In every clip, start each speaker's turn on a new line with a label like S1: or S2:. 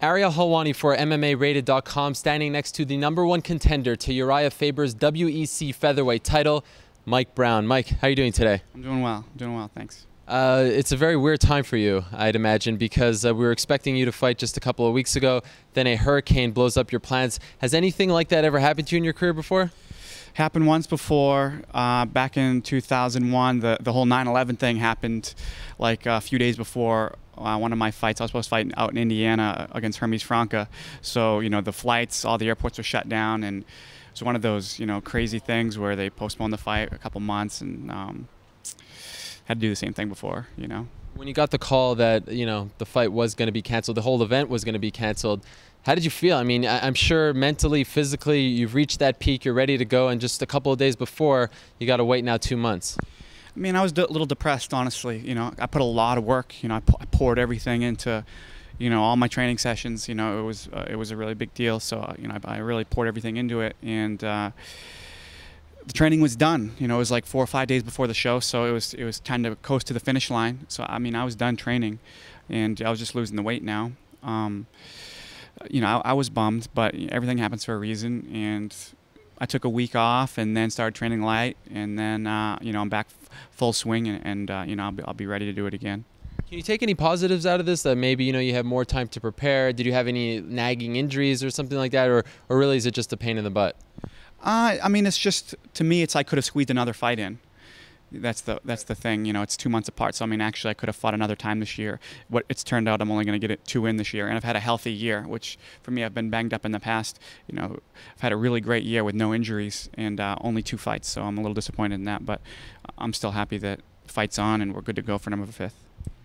S1: Ariel Helwani for mmarated.com, standing next to the #1 contender to Urijah Faber's WEC featherweight title, Mike Brown. Mike, how are you doing today?
S2: I'm doing well. Doing well, thanks.
S1: It's a very weird time for you, I'd imagine, because we were expecting you to fight just a couple of weeks ago. Then a hurricane blows up your plans. Has anything like that ever happened to you in your career before?
S2: Happened once before, back in 2001. The whole 9/11 thing happened like a few days before one of my fights. I was supposed to fight out in Indiana against Hermes Franca. So, the flights, all the airports were shut down, and it was one of those, crazy things where they postponed the fight a couple months, and had to do the same thing before,
S1: When you got the call that, the fight was going to be canceled, the whole event was going to be canceled, how did you feel? I mean, I'm sure mentally, physically, you've reached that peak, you're ready to go, and just a couple of days before, you got to wait now 2 months.
S2: I mean, I was a little depressed, honestly. I put a lot of work. I poured everything into, all my training sessions. It was a really big deal. So, I really poured everything into it, and the training was done. It was like 4 or 5 days before the show, so it was time to coast to the finish line. So, I mean, I was done training, and I was just losing the weight now. I was bummed, but everything happens for a reason, and I took a week off and then started training light, and then I'm back full swing, and I'll be ready to do it again.
S1: Can you take any positives out of this, that maybe you have more time to prepare? Did you have any nagging injuries or something like that, or really is it just a pain in the butt?
S2: I mean, it's just, to me, I could have squeezed another fight in. That's the thing. It's 2 months apart, so I mean, actually I could have fought another time this year. What it's turned out, I'm only going to get 2 in this year, and I've had a healthy year, which for me, I've been banged up in the past. I've had a really great year with no injuries and only 2 fights, so I'm a little disappointed in that, but I'm still happy that the fight's on and we're good to go for November 5th.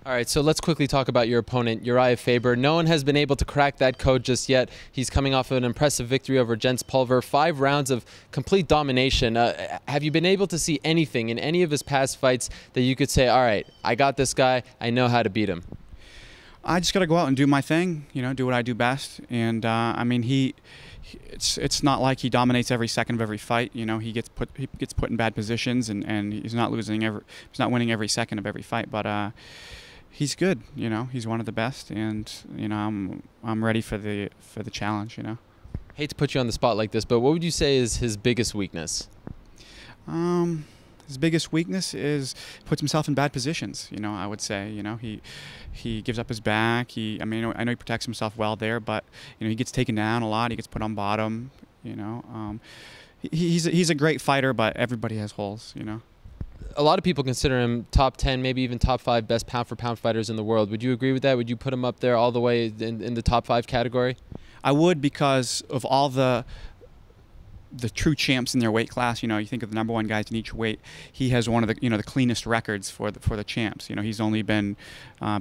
S1: All right, so let's quickly talk about your opponent, Urijah Faber. No one has been able to crack that code just yet. He's coming off of an impressive victory over Jens Pulver, 5 rounds of complete domination. Have you been able to see anything in any of his past fights that you could say, all right, I got this guy, I know how to beat him?
S2: I just got to go out and do my thing, do what I do best. And I mean, it's not like he dominates every second of every fight. He gets put in bad positions, and he's not winning every second of every fight. But he's good. He's one of the best, and I'm ready for the challenge.
S1: Hate to put you on the spot like this, but what would you say is his biggest weakness?
S2: His biggest weakness is puts himself in bad positions. I would say. He gives up his back. I know he protects himself well there, but he gets taken down a lot. He gets put on bottom. He's a great fighter, but everybody has holes.
S1: A lot of people consider him top 10, maybe even top 5 best pound-for-pound fighters in the world. Would you agree with that? Would you put him up there all the way in the top 5 category?
S2: I would, because of all the true champs in their weight class. You think of the #1 guys in each weight. He has one of the the cleanest records for the champs. He's only been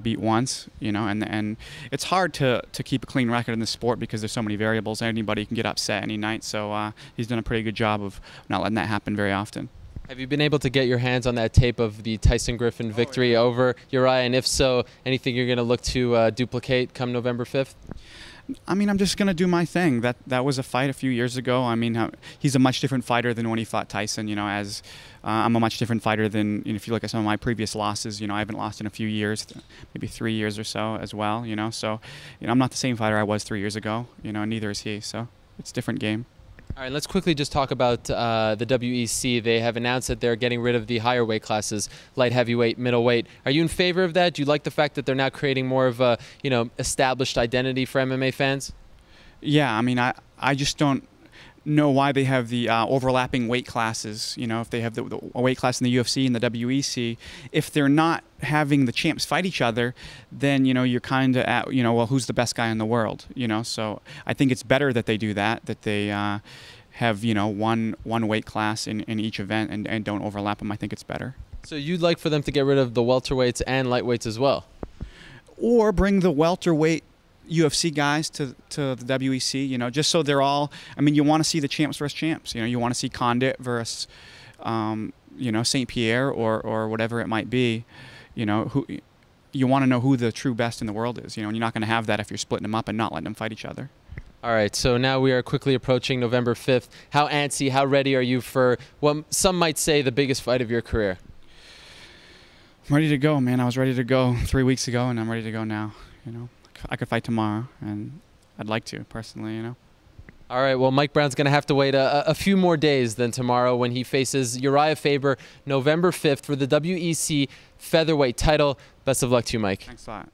S2: beat once. And it's hard to keep a clean record in this sport because there's so many variables. Anybody can get upset any night. So he's done a pretty good job of not letting that happen very often.
S1: Have you been able to get your hands on that tape of the Tyson Griffin victory over Urijah? And if so, anything you're going to look to duplicate come November 5th?
S2: I mean, I'm just going to do my thing. That was a fight a few years ago. I mean, he's a much different fighter than when he fought Tyson, as I'm a much different fighter than, if you look at some of my previous losses, I haven't lost in a few years, maybe 3 years or so as well, So, I'm not the same fighter I was 3 years ago, neither is he. So it's a different game.
S1: All right, let's quickly just talk about the WEC. They have announced that they're getting rid of the higher weight classes, light heavyweight, middleweight. Are you in favor of that? Do you like the fact that they're now creating more of a, established identity for MMA fans?
S2: Yeah, I mean, I just don't know why they have the overlapping weight classes. If they have the weight class in the UFC and the WEC, if they're not having the champs fight each other, then you're kind of at well, who's the best guy in the world? So I think it's better that they do that they have one weight class in each event and don't overlap them. I think it's better.
S1: So you'd like for them to get rid of the welterweights and lightweights as well,
S2: or bring the welterweight UFC guys to the WEC, just so they're all. I mean, you want to see the champs versus champs. You want to see Condit versus, St. Pierre or whatever it might be. Who you want to know who the true best in the world is. And you're not going to have that if you're splitting them up and not letting them fight each other.
S1: All right, so now we are quickly approaching November 5th. How antsy, how ready are you for what some might say the biggest fight of your career?
S2: I'm ready to go, man. I was ready to go 3 weeks ago, and I'm ready to go now. I could fight tomorrow, and I'd like to personally, you know.
S1: All right, well, Mike Brown's going to have to wait a few more days than tomorrow when he faces Urijah Faber November 5th for the WEC featherweight title. Best of luck to you, Mike.
S2: Thanks a lot.